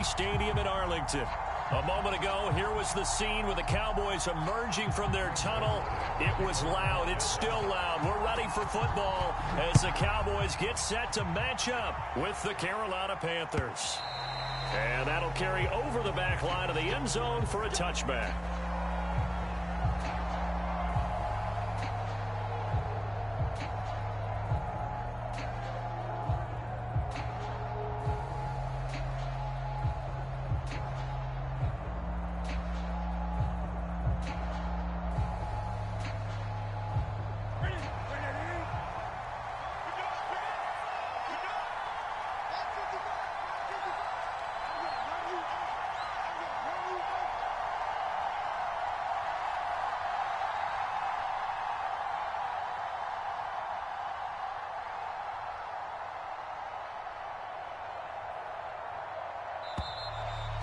Stadium in Arlington. A moment ago, here was the scene with the Cowboys emerging from their tunnel. It was loud. It's still loud. We're ready for football as the Cowboys get set to match up with the Carolina Panthers. And that'll carry over the back line of the end zone for a touchback.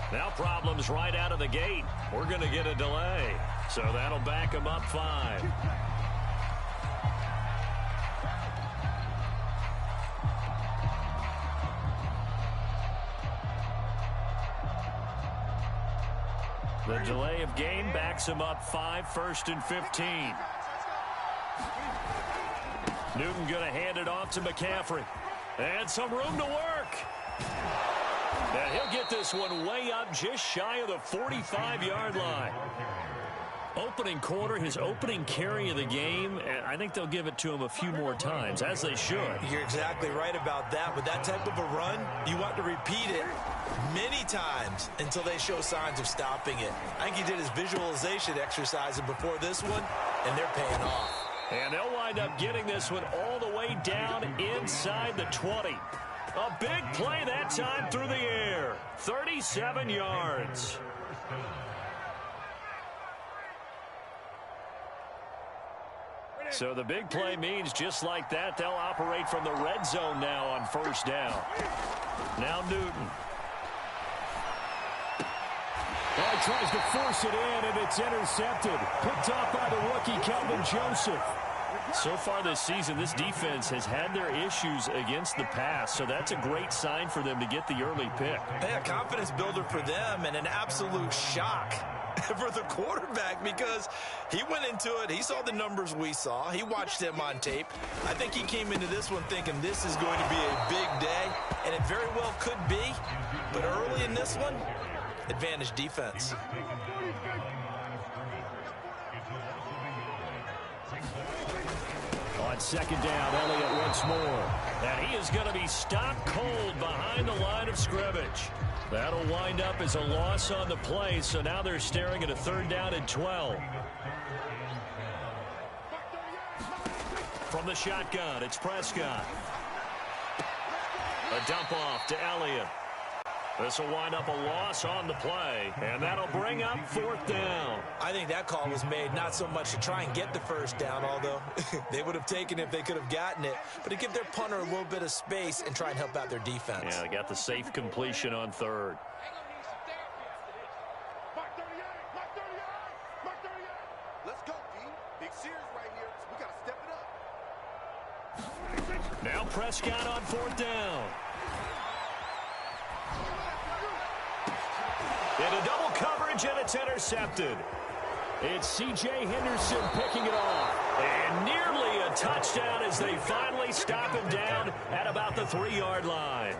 Now problems right out of the gate. We're going to get a delay. So that'll back them up 5. The delay of game backs him up 5, 1st and 15. Newton going to hand it off to McCaffrey. And some room to work. And he'll get this one way up just shy of the 45-yard line. Opening quarter, his opening carry of the game, and I think they'll give it to him a few more times, as they should. You're exactly right about that. With that type of a run, you want to repeat it many times until they show signs of stopping it. I think he did his visualization exercise before this one, and they're paying off. And they'll wind up getting this one all the way down inside the 20. A big play that time through the air. 37 yards. So the big play means just like that, they'll operate from the red zone now on 1st down. Now Newton. Well, he tries to force it in, and it's intercepted. Picked off by the rookie, Kelvin Joseph. So far this season, this defense has had their issues against the pass, so that's a great sign for them to get the early pick. Yeah, confidence builder for them and an absolute shock for the quarterback because he went into it. He saw the numbers we saw. He watched them on tape. I think he came into this one thinking this is going to be a big day, and it very well could be. But early in this one, advantage defense. On 2nd down, Elliott once more. And he is going to be stopped cold behind the line of scrimmage. That'll wind up as a loss on the play, so now they're staring at a 3rd down and 12. From the shotgun, it's Prescott. A dump off to Elliott. This will wind up a loss on the play, and that'll bring up 4th down. I think that call was made not so much to try and get the 1st down, although they would have taken it if they could have gotten it, but to give their punter a little bit of space and try and help out their defense. Yeah, they got the safe completion on 3rd. Let's go, D. Big series right here. We got to step it up. Now Prescott on 4th down. Into double coverage, and it's intercepted. It's C.J. Henderson picking it off. And nearly a touchdown as they finally stop him down at about the 3-yard line.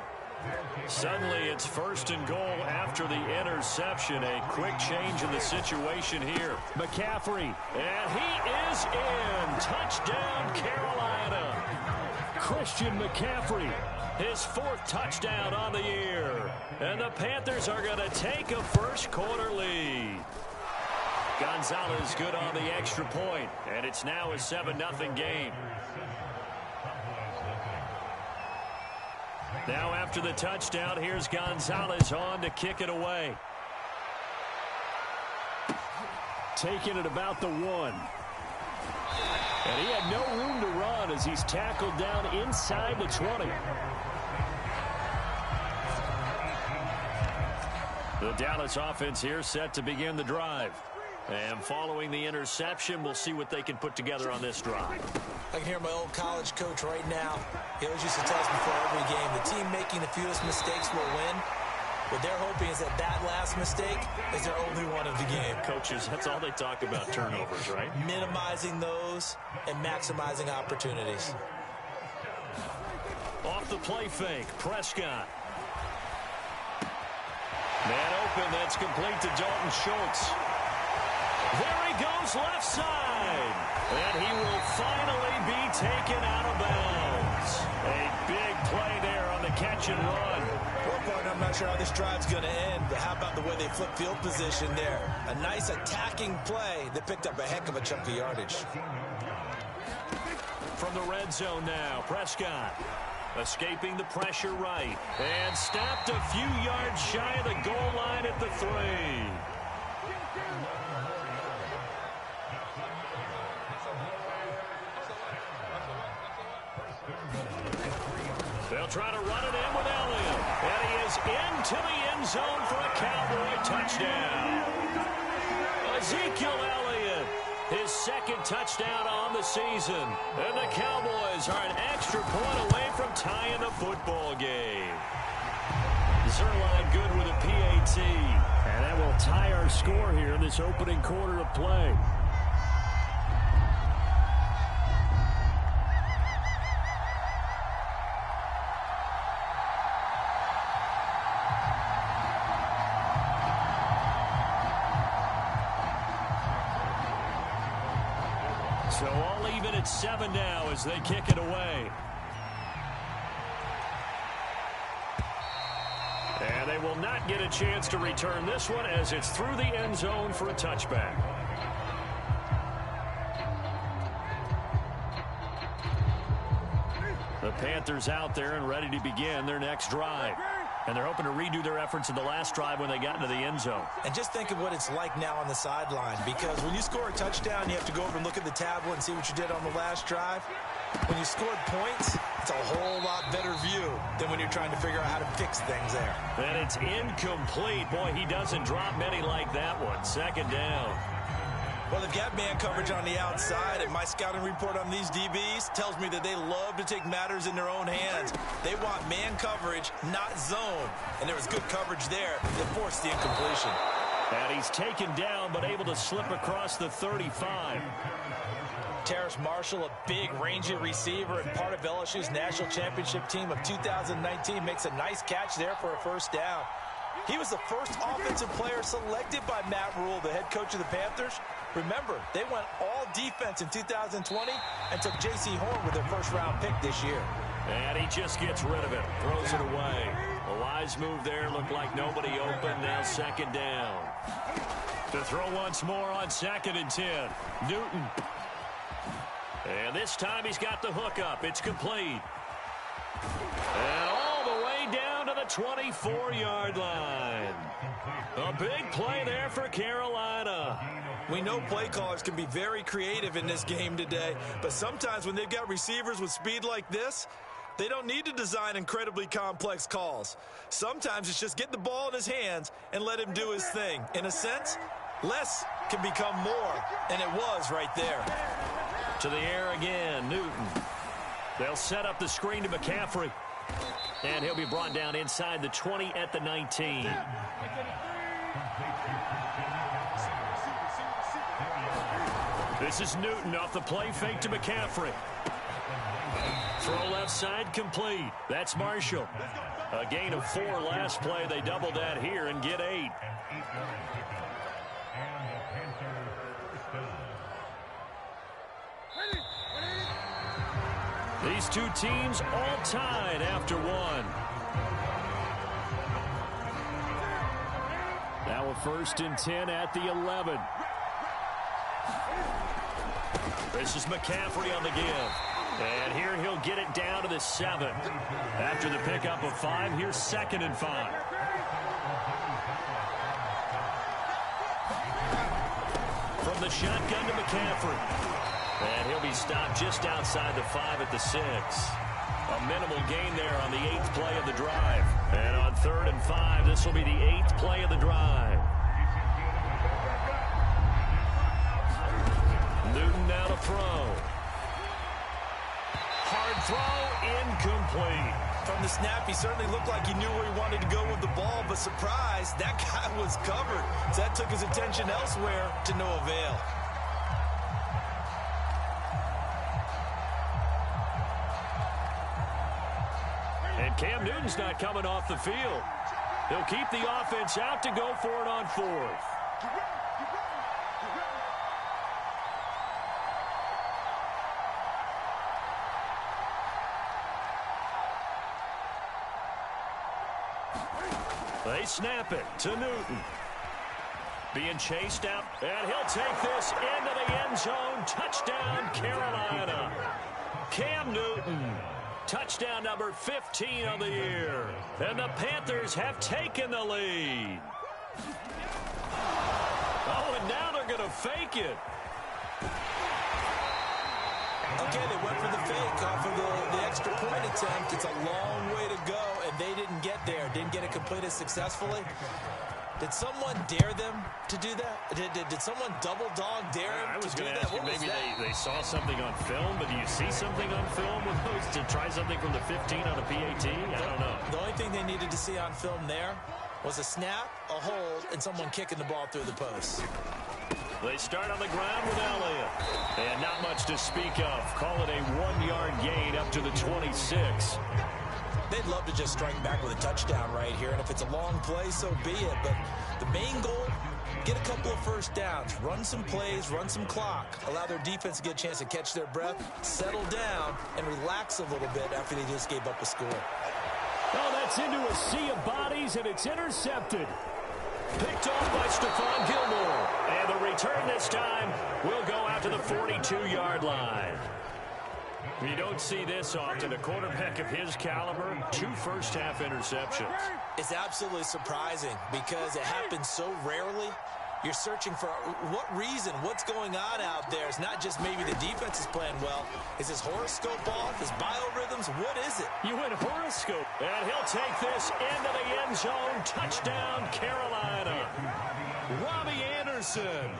Suddenly, it's 1st and goal after the interception. A quick change in the situation here. McCaffrey, and he is in. Touchdown, Carolina. Christian McCaffrey, his 4th touchdown on the year. And the Panthers are going to take a 1st quarter lead. Gonzalez good on the extra point, and it's now a 7-0 game. Now after the touchdown, here's Gonzalez on to kick it away. Taking it about the 1. And he had no room to run as he's tackled down inside the 20. The Dallas offense here set to begin the drive. And following the interception, we'll see what they can put together on this drive. I can hear my old college coach right now. He always used to tell us before every game, the team making the fewest mistakes will win. What they're hoping is that that last mistake is their only one of the game. Coaches, that's all they talk about, turnovers, right? Minimizing those and maximizing opportunities. Off the play fake, Prescott. Man open, that's complete to Dalton Schultz. There he goes left side. And he will finally be taken out of bounds. A big play there on the catch and run. Well, partner, I'm not sure how this drive's going to end, but how about the way they flip field position there? A nice attacking play that picked up a heck of a chunk of yardage. From the red zone now, Prescott. Escaping the pressure right. And stopped a few yards shy of the goal line at the 3. They'll try to run it in with Elliott. And he is into the end zone for a Cowboy touchdown. Ezekiel Elliott, his second touchdown on the season. And the Cowboys are an extra point away from tying the football game. Zerline good with a PAT. And that will tie our score here in this opening quarter of play. So all even at 7 now as they kick it away. And they will not get a chance to return this one as it's through the end zone for a touchback. The Panthers out there and ready to begin their next drive. And they're hoping to redo their efforts in the last drive when they got into the end zone. And just think of what it's like now on the sideline, because when you score a touchdown, you have to go over and look at the tablet and see what you did on the last drive. When you scored points, it's a whole lot better view than when you're trying to figure out how to fix things there. And it's incomplete. Boy, he doesn't drop many like that one. Second down. Well, they've got man coverage on the outside, and my scouting report on these DBs tells me that they love to take matters in their own hands. They want man coverage, not zone. And there was good coverage there that forced the incompletion. And he's taken down, but able to slip across the 35. Terrace Marshall, a big, rangy receiver and part of LSU's national championship team of 2019, makes a nice catch there for a first down. He was the first offensive player selected by Matt Rule, the head coach of the Panthers. Remember, they went all defense in 2020 and took J.C. Horn with their first-round pick this year. And he just gets rid of it, throws it away. A wise move there, looked like nobody open, now second down. To throw once more on 2nd and 10, Newton. And this time he's got the hook up, it's complete. And all the way down to the 24-yard line. A big play there for Carolina. We know play callers can be very creative in this game today, but sometimes when they've got receivers with speed like this, they don't need to design incredibly complex calls. Sometimes it's just get the ball in his hands and let him do his thing. In a sense, less can become more, and it was right there. To the air again, Newton. They'll set up the screen to McCaffrey. And he'll be brought down inside the 20 at the 19. This is Newton off the play fake to McCaffrey. Throw left side complete. That's Marshall. A gain of 4 last play. They double that here and get 8. These two teams all tied after 1. Now a 1st and 10 at the 11. This is McCaffrey on the give. And here he'll get it down to the 7. After the pickup of 5, here's 2nd and 5. From the shotgun to McCaffrey. And he'll be stopped just outside the 5 at the 6. A minimal gain there on the 8th play of the drive. And on 3rd and 5, this will be the 8th play of the drive. Newton now to throw. Hard throw, incomplete. from the snap, he certainly looked like he knew where he wanted to go with the ball, but surprise, that guy was covered. So that took his attention elsewhere to no avail. And Cam Newton's not coming off the field. He'll keep the offense out to go for it on fourth. They snap it to Newton. Being chased out, and he'll take this into the end zone. Touchdown, Carolina. Cam Newton. Touchdown number 15 of the year. And the Panthers have taken the lead. Oh, and now they're going to fake it. Okay, they went for the fake off of the extra point attempt. It's a long way to go, and they didn't get there. Didn't get it completed successfully. Did someone dare them to do that? Did someone double dog dare them to do that? I was going to ask you, maybe they saw something on film, but do you see something on film with those to try something from the 15 on a PAT? I don't know. The only thing they needed to see on film there was a snap, a hold, and someone kicking the ball through the post. They start on the ground with Elliott. And not much to speak of. Call it a 1-yard gain up to the 26. They'd love to just strike back with a touchdown right here, and if it's a long play, so be it. But the main goal, get a couple of first downs, run some plays, run some clock, allow their defense to get a chance to catch their breath, settle down, and relax a little bit after they just gave up a score. Oh, that's into a sea of bodies, and it's intercepted. Picked off by Stephon Gilmore. And the return this time will go out to the 42-yard line. You don't see this often. A quarterback of his caliber, 2 first-half interceptions. It's absolutely surprising because it happens so rarely. You're searching for what reason, what's going on out there. It's not just maybe the defense is playing well. Is his horoscope off? His biorhythms? What is it? You went horoscope. And he'll take this into the end zone. Touchdown, Carolina. Robbie Anderson.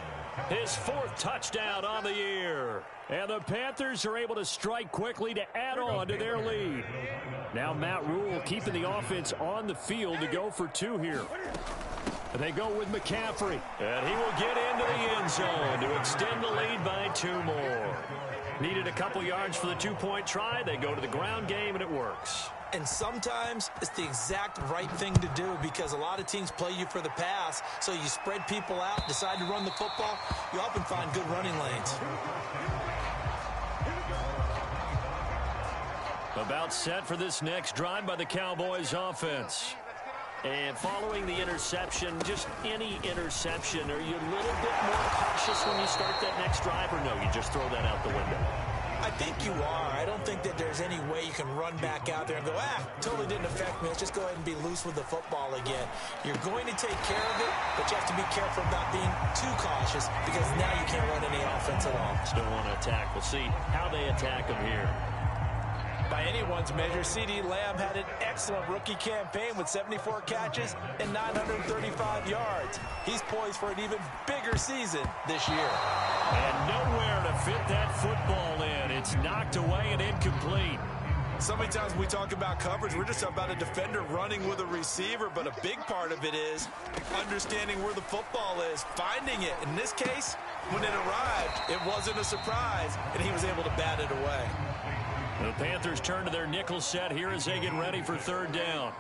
His 4th touchdown on the year. And the Panthers are able to strike quickly to add on to their lead. Now Matt Rule keeping the offense on the field to go for 2 here. They go with McCaffrey. And he will get into the end zone to extend the lead by 2 more. Needed a couple yards for the 2-point try. They go to the ground game, and it works. And sometimes it's the exact right thing to do because a lot of teams play you for the pass. So you spread people out, decide to run the football. You often find good running lanes. About set for this next drive by the Cowboys offense. And following the interception, just any interception, are you a little bit more cautious when you start that next drive, or no, you just throw that out the window? I think you are. I don't think that there's any way you can run back out there and go, totally didn't affect me. Let's just go ahead and be loose with the football again. You're going to take care of it, but you have to be careful about being too cautious because now you can't run any offense at all. Still want to attack. We'll see how they attack them here. By anyone's measure, C.D. Lamb had an excellent rookie campaign with 74 catches and 935 yards. He's poised for an even bigger season this year. And nowhere to fit that football in. It's knocked away and incomplete. So many times when we talk about coverage, we're just about a defender running with a receiver, but a big part of it is understanding where the football is, finding it. In this case, when it arrived, it wasn't a surprise, and he was able to bat it away. The Panthers turn to their nickel set here as they get ready for 3rd down.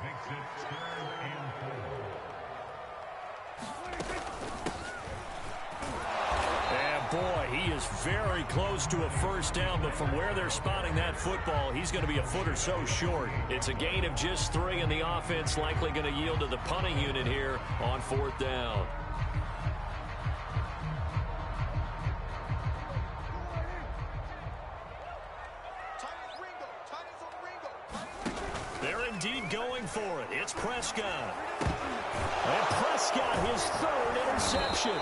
And boy, he is very close to a first down, but from where they're spotting that football, he's going to be a foot or so short. It's a gain of just 3, and the offense likely going to yield to the punting unit here on 4th down. They're indeed going for it. It's Prescott. And Prescott, his 3rd interception.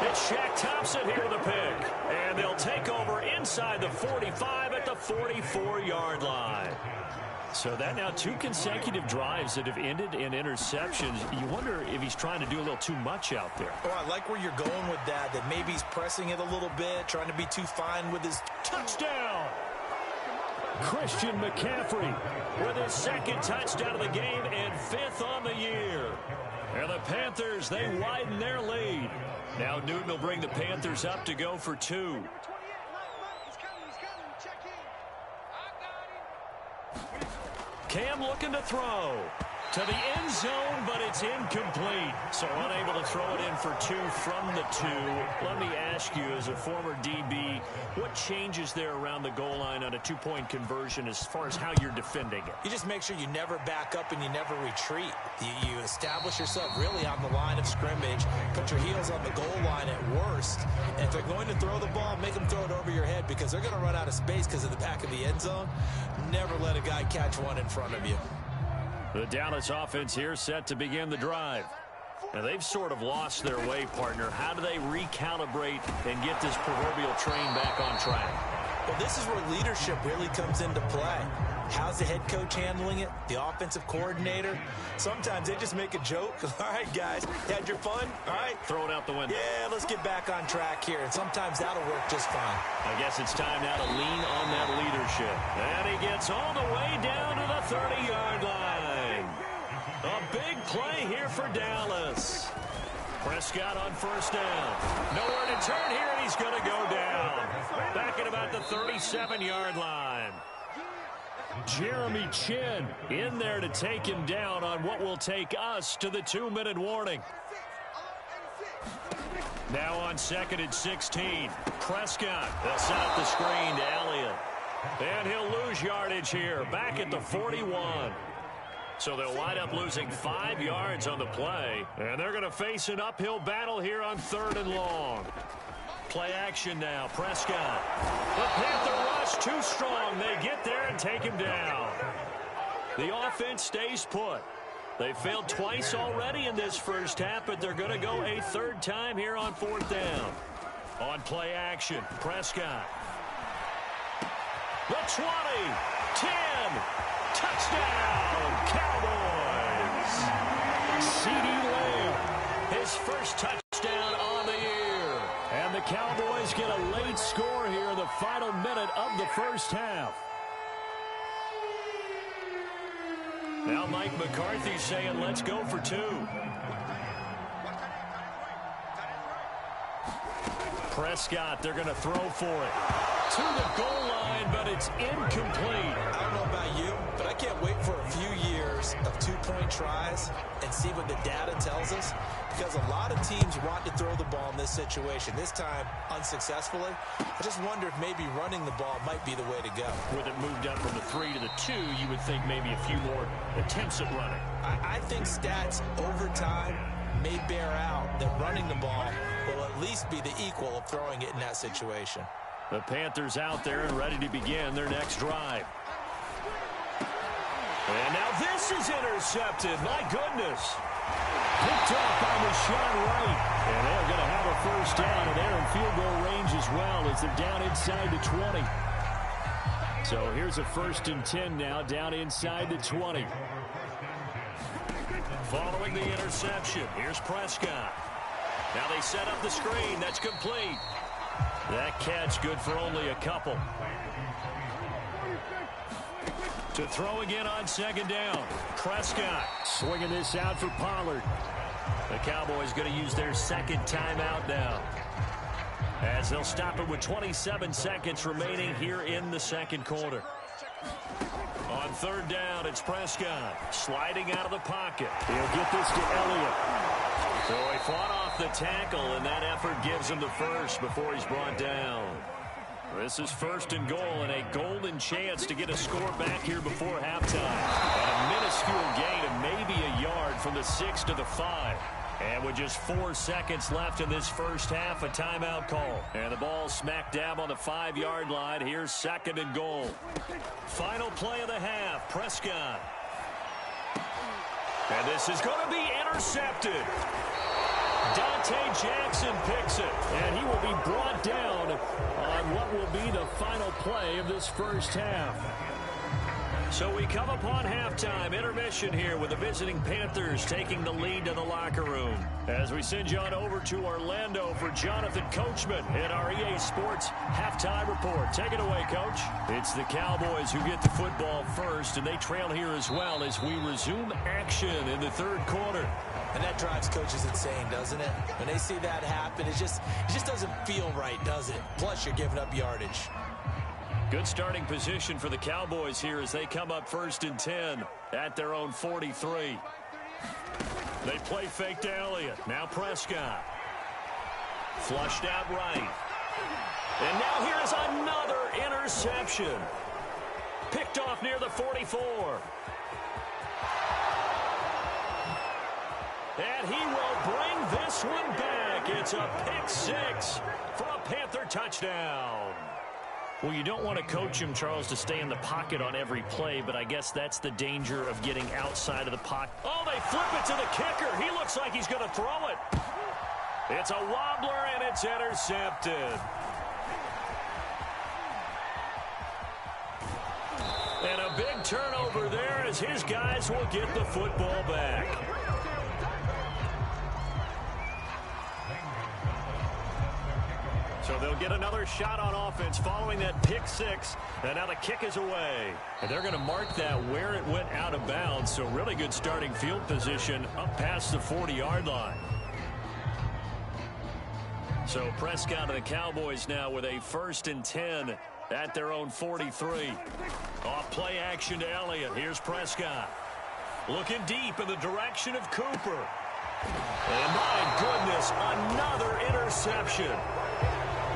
It's Shaq Thompson here with a pick. And they'll take over inside the 45 at the 44-yard line. So that now 2 consecutive drives that have ended in interceptions. You wonder if he's trying to do a little too much out there. Oh, I like where you're going with that maybe he's pressing it a little bit, trying to be too fine with his touchdown. Christian McCaffrey with his second touchdown of the game and 5th on the year. And the Panthers, they widen their lead. Now Newton will bring the Panthers up to go for 2. Cam looking to throw to the end zone, but it's incomplete. So unable to throw it in for 2 from the 2. Let me ask you, as a former DB, what changes there around the goal line on a 2-point conversion as far as how you're defending it? You just make sure you never back up and you never retreat. You establish yourself really on the line of scrimmage, put your heels on the goal line at worst. And if they're going to throw the ball, make them throw it over your head because they're going to run out of space because of the back of the end zone. Never let a guy catch one in front of you. The Dallas offense here set to begin the drive. And they've sort of lost their way, partner. How do they recalibrate and get this proverbial train back on track? Well, this is where leadership really comes into play. How's the head coach handling it? The offensive coordinator? Sometimes they just make a joke. All right, guys, you had your fun? All right. Throw it out the window. Yeah, let's get back on track here. And sometimes that'll work just fine. I guess it's time now to lean on that leadership. And he gets all the way down to the 30-yard line. A big play here for Dallas. Prescott on first down. Nowhere to turn here, and he's going to go down. Back at about the 37-yard line. Jeremy Chin in there to take him down on what will take us to the 2-minute warning. Now on 2nd and 16. Prescott. They'll set up the screen to Elliott. And he'll lose yardage here. Back at the 41. So they'll wind up losing 5 yards on the play. And they're going to face an uphill battle here on 3rd and long. Play action now. Prescott. The Panther rush too strong. They get there and take him down. The offense stays put. They failed twice already in this first half, but they're going to go a 3rd time here on 4th down. On play action, Prescott. The 20, 10, touchdown, Cowboys. C.D. Lamb, his first touchdown on the year. And the Cowboys get a late score here in the final minute of the first half. Now Mike McCarthy saying, let's go for 2. Prescott, they're going to throw for it. To the goal line, but it's incomplete. I don't know about you, but I can't wait for a few years of 2-point tries and see what the data tells us. Because a lot of teams want to throw the ball in this situation. This time, unsuccessfully. I just wonder if maybe running the ball might be the way to go. With it moved up from the 3 to the 2, you would think maybe a few more attempts at running. I think stats over time may bear out that running the ball will at least be the equal of throwing it in that situation. The Panthers out there and ready to begin their next drive. And now this is intercepted. My goodness. Picked off by Rashawn Wright. And they're going to have a first down, and they're in field goal range as well as they're down inside the 20. So here's a 1st and 10 now, down inside the 20. Following the interception, here's Prescott. Now they set up the screen. That's complete. That catch good for only a couple. To throw again on 2nd down. Prescott swinging this out for Pollard. The Cowboys going to use their 2nd timeout now, as they'll stop it with 27 seconds remaining here in the 2nd quarter. On 3rd down, it's Prescott sliding out of the pocket. He'll get this to Elliott. So he fought off the tackle, and that effort gives him the first before he's brought down. This is 1st and goal, and a golden chance to get a score back here before halftime. And a minuscule gain of maybe a yard from the 6 to the 5. And with just 4 seconds left in this first half, a timeout call. And the ball smack dab on the 5-yard line. Here's 2nd and goal. Final play of the half, Prescott. And this is going to be intercepted. Dante Jackson picks it, and he will be brought down on what will be the final play of this first half. So we come upon halftime, intermission here with the visiting Panthers taking the lead to the locker room. As we send you on over to Orlando for Jonathan Coachman in our EA Sports halftime report. Take it away, Coach. It's the Cowboys who get the football first, and they trail here as well as we resume action in the third quarter. And that drives coaches insane, doesn't it? When they see that happen, it just doesn't feel right, does it? Plus, you're giving up yardage. Good starting position for the Cowboys here as they come up 1st and 10 at their own 43. They play fake to Elliott. Now Prescott. Flushed out right. And now here's another interception. Picked off near the 44. And he will bring this one back. It's a pick six for a Panther touchdown. Well, you don't want to coach him, Charles, to stay in the pocket on every play, but I guess that's the danger of getting outside of the pocket. Oh, they flip it to the kicker. He looks like he's going to throw it. It's a wobbler, and it's intercepted. And a big turnover there as his guys will get the football back. So they'll get another shot on offense following that pick six. And now the kick is away. And they're going to mark that where it went out of bounds. So really good starting field position up past the 40-yard line. So Prescott and the Cowboys now with a 1st and 10 at their own 43. Off play action to Elliott. Here's Prescott. Looking deep in the direction of Cooper. And my goodness, another interception.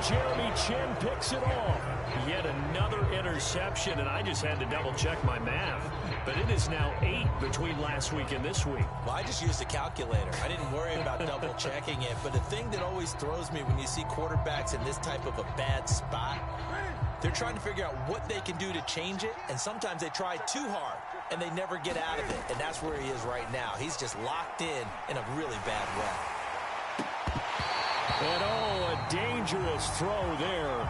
Jeremy Chin picks it off. Yet another interception, and I just had to double-check my math. But it is now 8 between last week and this week. Well, I just used a calculator. I didn't worry about double-checking it. But the thing that always throws me when you see quarterbacks in this type of a bad spot, they're trying to figure out what they can do to change it, and sometimes they try too hard, and they never get out of it. And that's where he is right now. He's just locked in a really bad way. And oh, a dangerous throw there.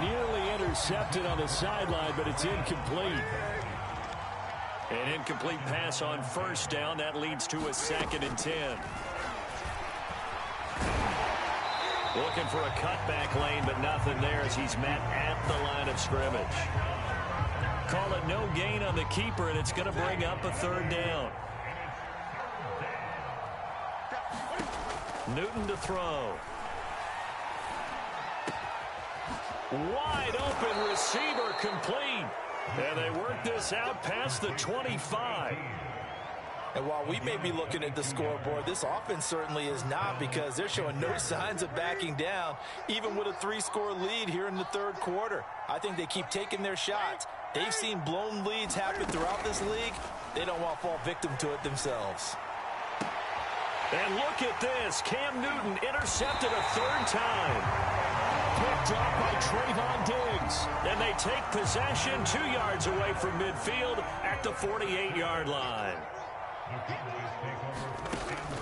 Nearly intercepted on the sideline, but it's incomplete. An incomplete pass on 1st down. That leads to a 2nd and 10. Looking for a cutback lane, but nothing there as he's met at the line of scrimmage. Call it no gain on the keeper, and it's going to bring up a 3rd down. Newton to throw. Wide open receiver complete. And they work this out past the 25. And while we may be looking at the scoreboard, this offense certainly is not, because they're showing no signs of backing down, even with a 3-score lead here in the 3rd quarter. I think they keep taking their shots. They've seen blown leads happen throughout this league. They don't want to fall victim to it themselves. And look at this. Cam Newton intercepted a 3rd time. Picked up by Trayvon Diggs. And they take possession 2 yards away from midfield at the 48-yard line.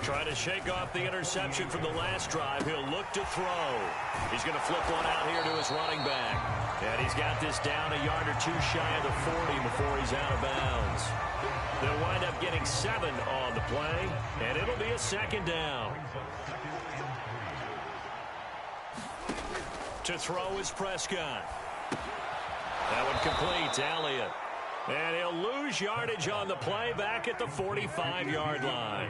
Trying to shake off the interception from the last drive. He'll look to throw. He's going to flip one out here to his running back. And he's got this down a yard or 2 shy of the 40 before he's out of bounds. They'll wind up getting 7 on the play, and it'll be a 2nd down. To throw is Prescott. That one complete to Elliott. And he'll lose yardage on the play back at the 45-yard line.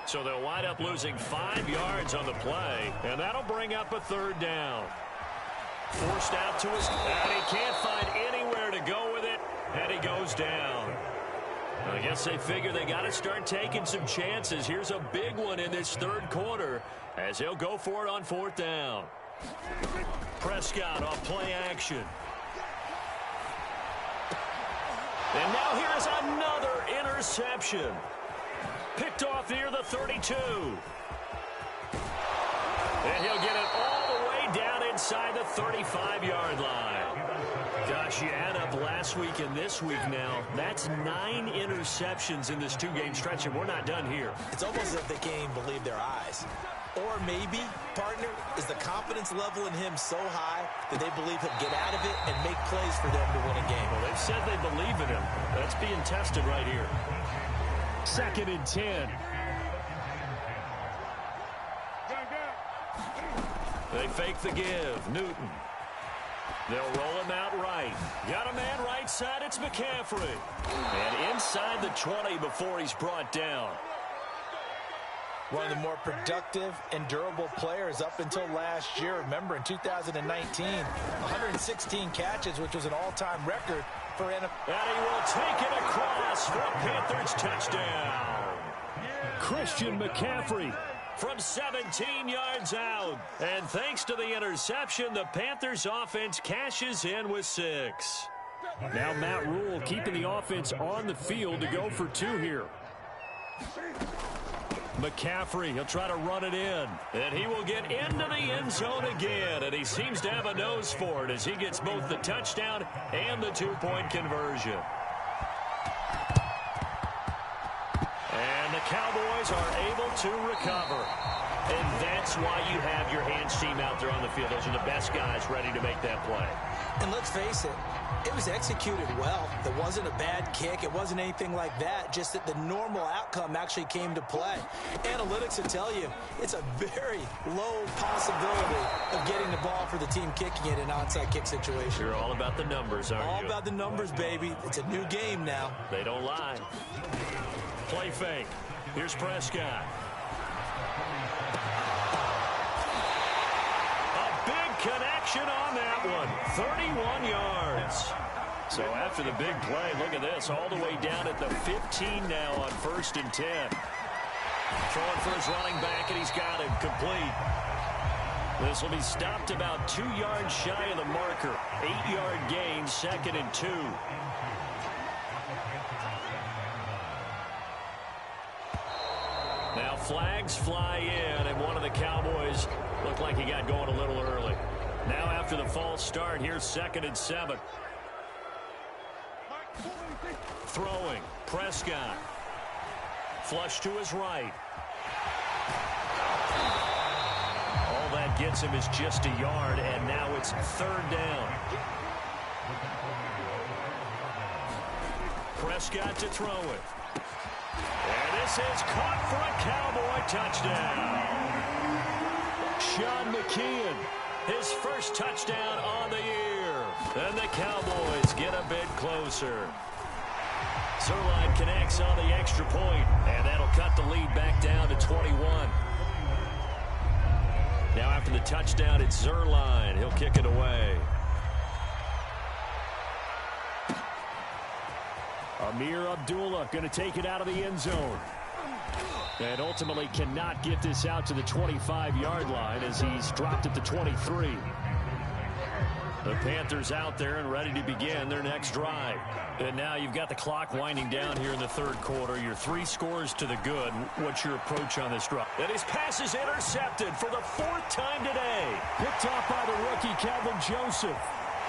So they'll wind up losing 5 yards on the play, and that'll bring up a 3rd down. Forced out to his, and he can't find anywhere to go with it, and he goes down. I guess they figure they got to start taking some chances. Here's a big one in this 3rd quarter as he'll go for it on 4th down. Prescott off play action. And now here is another interception. Picked off near the 32. And he'll get it all the way down inside the 35-yard line. Gosh, you add up last week and this week now. That's 9 interceptions in this 2-game stretch, and we're not done here. It's almost as if they can't even believe their eyes. Or maybe, partner, is the confidence level in him so high that they believe he'll get out of it and make plays for them to win a game. Well, they've said they believe in him. That's being tested right here. 2nd and 10. They fake the give. Newton. They'll roll him out right. Got a man right side. It's McCaffrey. And inside the 20 before he's brought down. One of the more productive and durable players up until last year. Remember, in 2019, 116 catches, which was an all-time record for NFL. And he will take it across for a Panthers touchdown. Christian McCaffrey from 17 yards out. And thanks to the interception, the Panthers offense cashes in with 6. Now Matt Rule keeping the offense on the field to go for 2 here. McCaffrey, he'll try to run it in. And he will get into the end zone again. And he seems to have a nose for it as he gets both the touchdown and the 2-point conversion. And the Cowboys are able to recover. And that's why you have your hands team out there on the field. Those are the best guys ready to make that play. And let's face it, it was executed well. It wasn't a bad kick. It wasn't anything like that. Just that the normal outcome actually came to play. Analytics will tell you it's a very low possibility of getting the ball for the team kicking it in an onside kick situation. You're all about the numbers, aren't you? All about the numbers, baby. It's a new game now. They don't lie. Play fake. Here's Prescott. Connection on that one. 31 yards. So after the big play, look at this. All the way down at the 15 now on 1st and 10. Throwing for his running back, and he's got him complete. This will be stopped about 2 yards shy of the marker. 8-yard gain, 2nd and 2. Now flags fly in, and one of the Cowboys looked like he got going a little early. Now after the false start, here's 2nd and 7. Throwing, Prescott. Flush to his right. All that gets him is just a yard, and now it's 3rd down. Prescott to throw it. And this is caught for a Cowboy touchdown. Sean McKeon, his first touchdown on the year. And the Cowboys get a bit closer. Zerline connects on the extra point, and that'll cut the lead back down to 21. Now after the touchdown, it's Zerline. He'll kick it away. Amir Abdullah going to take it out of the end zone. And ultimately cannot get this out to the 25-yard line as he's dropped at the 23. The Panthers out there and ready to begin their next drive. And now you've got the clock winding down here in the 3rd quarter. You're 3 scores to the good. What's your approach on this drive? And his pass is intercepted for the 4th time today. Picked off by the rookie, Calvin Joseph.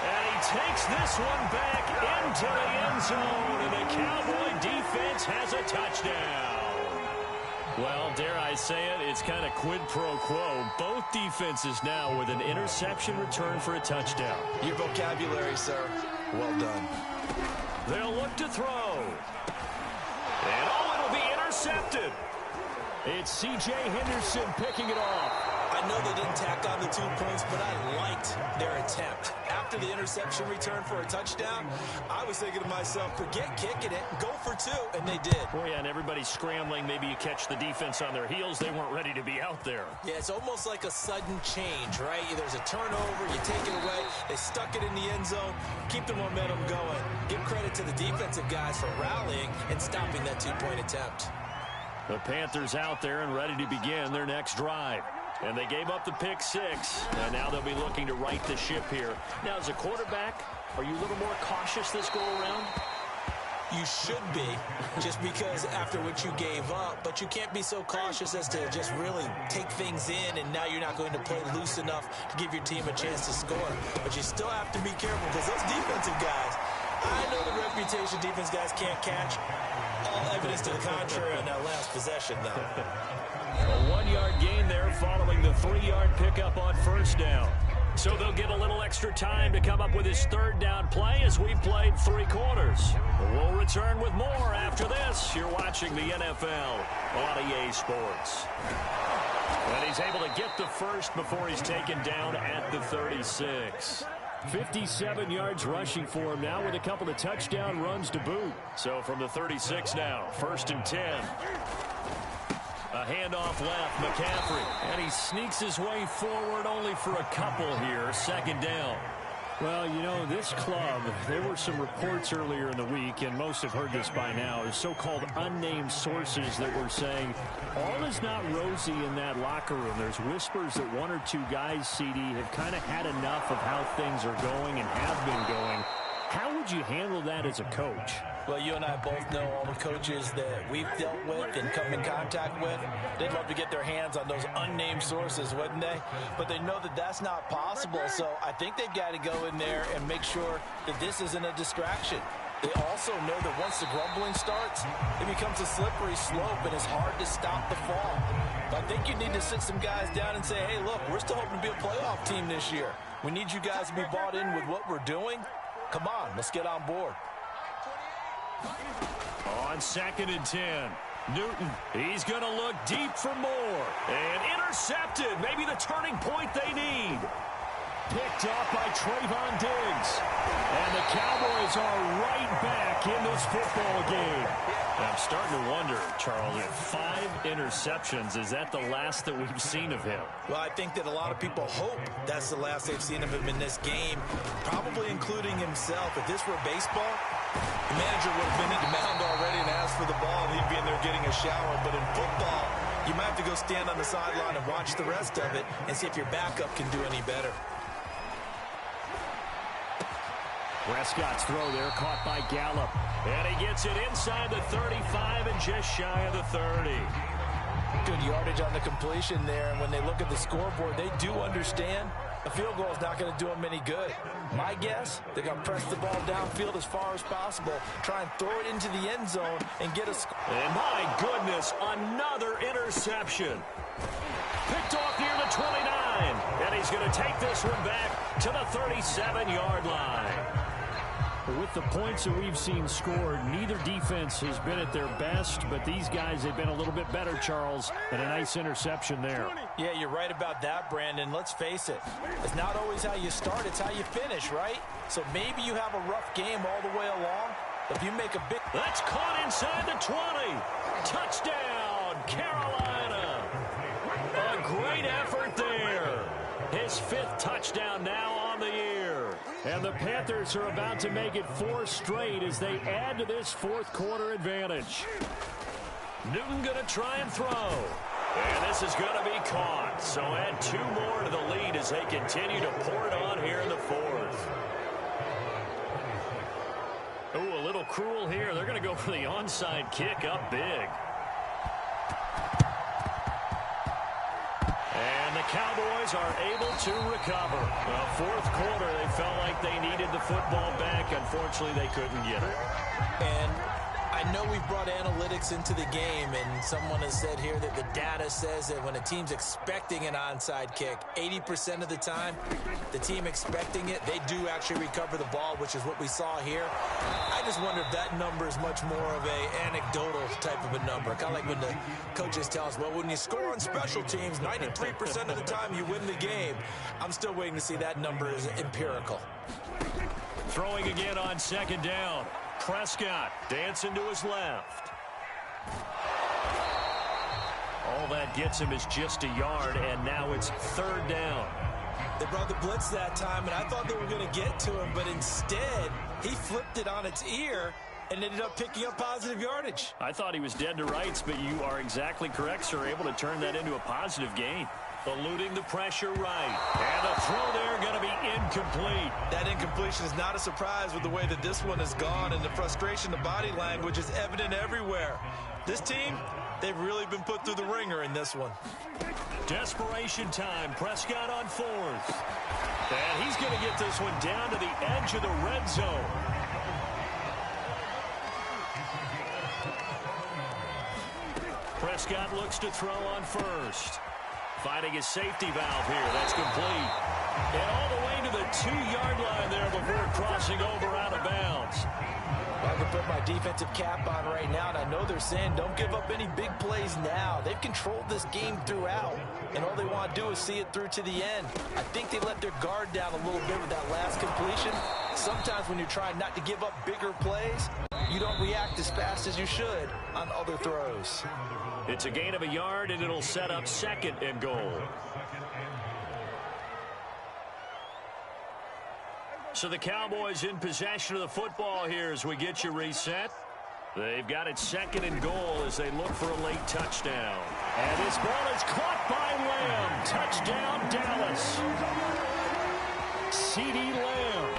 And he takes this one back into the end zone. And the Cowboy defense has a touchdown. Well, dare I say it, it's kind of quid pro quo. Both defenses now with an interception return for a touchdown. Your vocabulary, sir. Well done. They'll look to throw. And it'll be intercepted. It's C.J. Henderson picking it off. I know they didn't tack on the 2 points, but I liked their attempt. After the interception return for a touchdown, I was thinking to myself, forget kicking it, go for 2, and they did. Oh, yeah, and everybody's scrambling. Maybe you catch the defense on their heels. They weren't ready to be out there. Yeah, it's almost like a sudden change, right? There's a turnover, you take it away, they stuck it in the end zone, keep the momentum going. Give credit to the defensive guys for rallying and stopping that 2-point attempt. The Panthers out there and ready to begin their next drive. And they gave up the pick 6, and now they'll be looking to right the ship here. Now, as a quarterback, are you a little more cautious this go-around? You should be, just because after what you gave up, but you can't be so cautious as to just really take things in, and now you're not going to play loose enough to give your team a chance to score. But you still have to be careful, because those defensive guys, I know the reputation defense guys can't catch. All evidence to the contrary on that last possession, though. A 1-yard gain there following the 3-yard pickup on 1st down. So they'll get a little extra time to come up with his 3rd down play as we played 3 quarters. We'll return with more after this. You're watching the NFL on EA Sports. And he's able to get the first before he's taken down at the 36. 57 yards rushing for him now with a couple of touchdown runs to boot. So from the 36 now, 1st and 10. A handoff left, McCaffrey. And he sneaks his way forward only for a couple here. 2nd down. Well, you know, this club, there were some reports earlier in the week, and most have heard this by now, is so-called unnamed sources that were saying all is not rosy in that locker room. There's whispers that 1 or 2 guys, CD, have kind of had enough of how things are going and have been going. How would you handle that as a coach? Well, you and I both know all the coaches that we've dealt with and come in contact with. They'd love to get their hands on those unnamed sources, wouldn't they? But they know that that's not possible, so I think they've got to go in there and make sure that this isn't a distraction. They also know that once the grumbling starts, it becomes a slippery slope and it's hard to stop the fall. But I think you need to sit some guys down and say, hey, look, we're still hoping to be a playoff team this year. We need you guys to be bought in with what we're doing. Come on, let's get on board. On 2nd and 10. Newton, he's going to look deep for more. And intercepted. Maybe the turning point they need. Picked off by Trayvon Diggs. And the Cowboys are right back in this football game. I'm starting to wonder, Charles, if 5 interceptions, is that the last that we've seen of him? Well, I think that a lot of people hope that's the last they've seen of him in this game, probably including himself. If this were baseball, the manager would have been in the mound already and asked for the ball, and he'd be in there getting a shower. But in football, you might have to go stand on the sideline and watch the rest of it and see if your backup can do any better. Prescott's throw there caught by Gallup. And he gets it inside the 35 and just shy of the 30. Good yardage on the completion there, and when they look at the scoreboard, they do understand a field goal is not going to do them any good. My guess, they're going to press the ball downfield as far as possible, try and throw it into the end zone and get a score. And my goodness, another interception. Picked off near the 29. And he's going to take this one back to the 37-yard line. With the points that we've seen scored, neither defense has been at their best, but these guys have been a little bit better, Charles, and a nice interception there. Yeah, you're right about that, Brandon. Let's face it. It's not always how you start, it's how you finish, right? So maybe you have a rough game all the way along, but if you make a big... That's caught inside the 20. Touchdown, Carolina. A great effort there. His 5th touchdown now on the year. And the Panthers are about to make it 4 straight as they add to this 4th quarter advantage. Newton going to try and throw. And this is going to be caught. So add 2 more to the lead as they continue to pour it on here in the 4th. Oh, a little cruel here. They're going to go for the onside kick up big. And the Cowboys are able to recover. Well, 4th quarter, they felt like they needed the football back. Unfortunately, they couldn't get it. And I know we've brought analytics into the game, and someone has said here that the data says that when a team's expecting an onside kick, 80% of the time, the team expecting it, they do actually recover the ball, which is what we saw here. I just wonder if that number is much more of a anecdotal type of a number. Kind of like when the coaches tell us, well, when you score on special teams, 93% of the time you win the game. I'm still waiting to see that number is empirical. Throwing again on 2nd down. Prescott dancing to his left. All that gets him is just a yard, and now it's 3rd down. They brought the blitz that time, and I thought they were going to get to him, but instead, he flipped it on its ear and ended up picking up positive yardage. I thought he was dead to rights, but you are exactly correct, sir. Able to turn that into a positive gain. Eluding the pressure right. And the throw there going to be incomplete. That incompletion is not a surprise with the way that this one has gone, and the frustration, the body language is evident everywhere. This team, they've really been put through the ringer in this one. Desperation time. Prescott on 4th. And he's going to get this one down to the edge of the red zone. Prescott looks to throw on 1st. Finding his safety valve here. That's complete. And all the way to the 2-yard line there before crossing over out of bounds. I can put my defensive cap on right now, and I know they're saying don't give up any big plays now. They've controlled this game throughout. and all they want to do is see it through to the end. I think they let their guard down a little bit with that last completion. Sometimes when you're trying not to give up bigger plays, you don't react as fast as you should on other throws. It's a gain of a yard, and it'll set up 2nd and goal. So the Cowboys in possession of the football here as we get you reset. They've got it 2nd and goal as they look for a late touchdown. And this ball is caught by Lamb. Touchdown, Dallas. CeeDee Lamb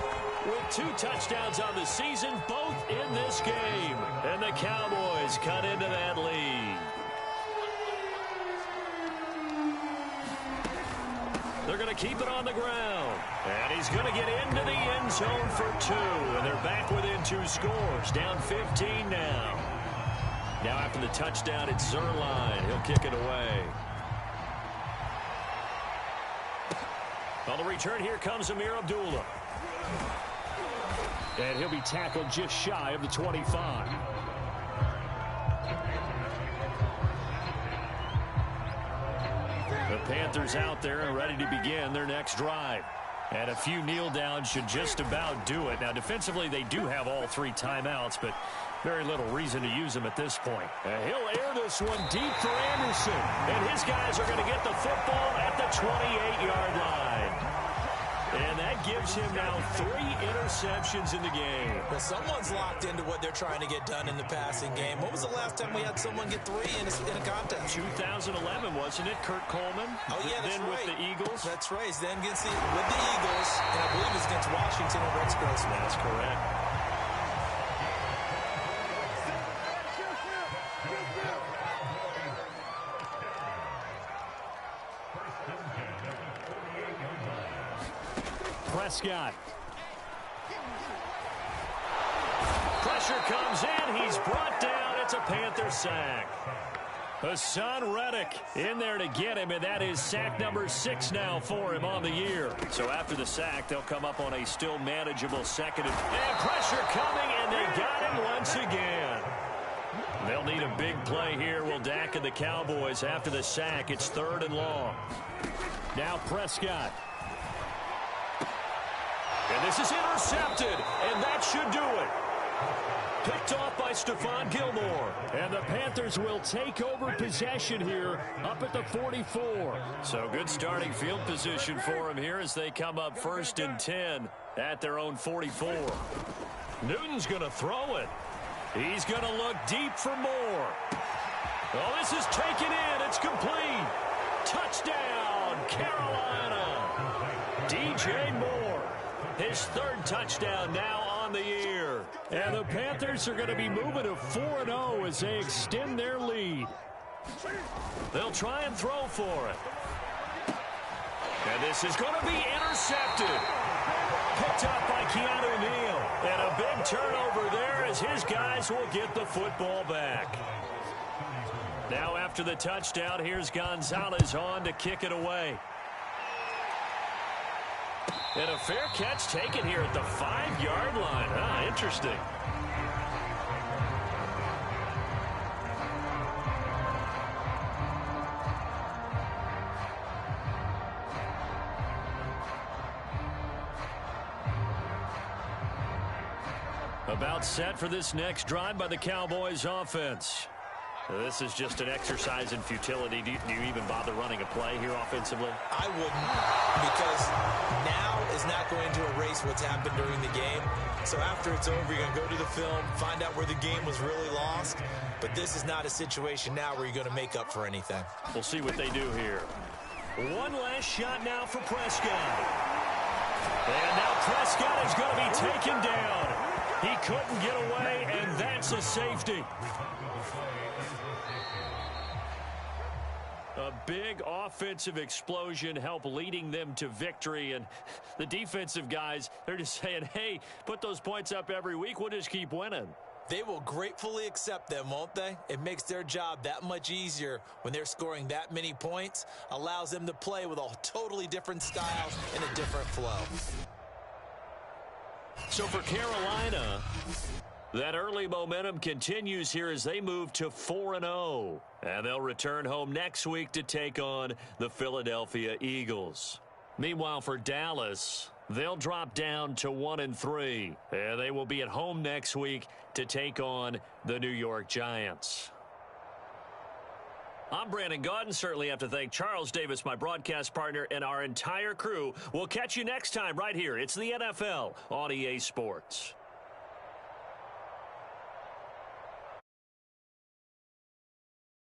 with 2 touchdowns on the season, both in this game. And the Cowboys cut into that lead. They're going to keep it on the ground. And he's going to get into the end zone for 2. And they're back within 2 scores. Down 15 now. Now after the touchdown, it's Zerline. He'll kick it away. On the return, here comes Amir Abdullah. And he'll be tackled just shy of the 25. The Panthers out there and ready to begin their next drive. And a few kneel downs should just about do it. Now, defensively, they do have all 3 timeouts, but very little reason to use them at this point. And he'll air this one deep for Anderson. And his guys are going to get the football at the 28-yard line. And that gives him now 3 interceptions in the game. Well, someone's locked into what they're trying to get done in the passing game. When was the last time we had someone get 3 in a contest? 2011, wasn't it? Kurt Coleman? Oh, yeah, that's then right. With the Eagles? That's right. Then with the Eagles, and I believe it's against Washington and Rex Grossman. That's correct. Prescott. Pressure comes in. He's brought down. It's a Panther sack. Hassan Reddick in there to get him, and that is sack number 6 now for him on the year. So after the sack, they'll come up on a still manageable 2nd. And pressure coming, and they got him once again. They'll need a big play here, will Dak and the Cowboys. After the sack, it's 3rd and long. Now Prescott. And this is intercepted, and that should do it. Picked off by Stephon Gilmore. And the Panthers will take over possession here up at the 44. So good starting field position for them here as they come up 1st and 10 at their own 44. Newton's going to throw it. He's going to look deep for more. Oh, this is taken in. It's complete. Touchdown, Carolina. DJ Moore. His 3rd touchdown now on the year. And the Panthers are going to be moving to 4-0 as they extend their lead. They'll try and throw for it. And this is going to be intercepted. Picked up by Keanu Neal. And a big turnover there as his guys will get the football back. Now after the touchdown, here's Gonzalez on to kick it away. And a fair catch taken here at the 5-yard line. Interesting. About set for this next drive by the Cowboys offense. This is just an exercise in futility. Do you even bother running a play here offensively? I wouldn't, because now is not going to erase what's happened during the game. So after it's over, you're going to go to the film, find out where the game was really lost. But this is not a situation now where you're going to make up for anything. We'll see what they do here. One last shot now for Prescott. And now Prescott is going to be taken down. He couldn't get away, and that's a safety. A big offensive explosion helped leading them to victory. And the defensive guys, they're just saying, hey, put those points up every week. We'll just keep winning. They will gratefully accept them, won't they? It makes their job that much easier when they're scoring that many points. Allows them to play with a totally different style and a different flow. So for Carolina, That early momentum continues here as they move to 4-0. And they'll return home next week to take on the Philadelphia Eagles. Meanwhile, for Dallas, they'll drop down to 1-3. And they will be at home next week to take on the New York Giants. I'm Brandon Gaudin. Certainly have to thank Charles Davis, my broadcast partner, and our entire crew. We'll catch you next time right here. It's the NFL on EA Sports.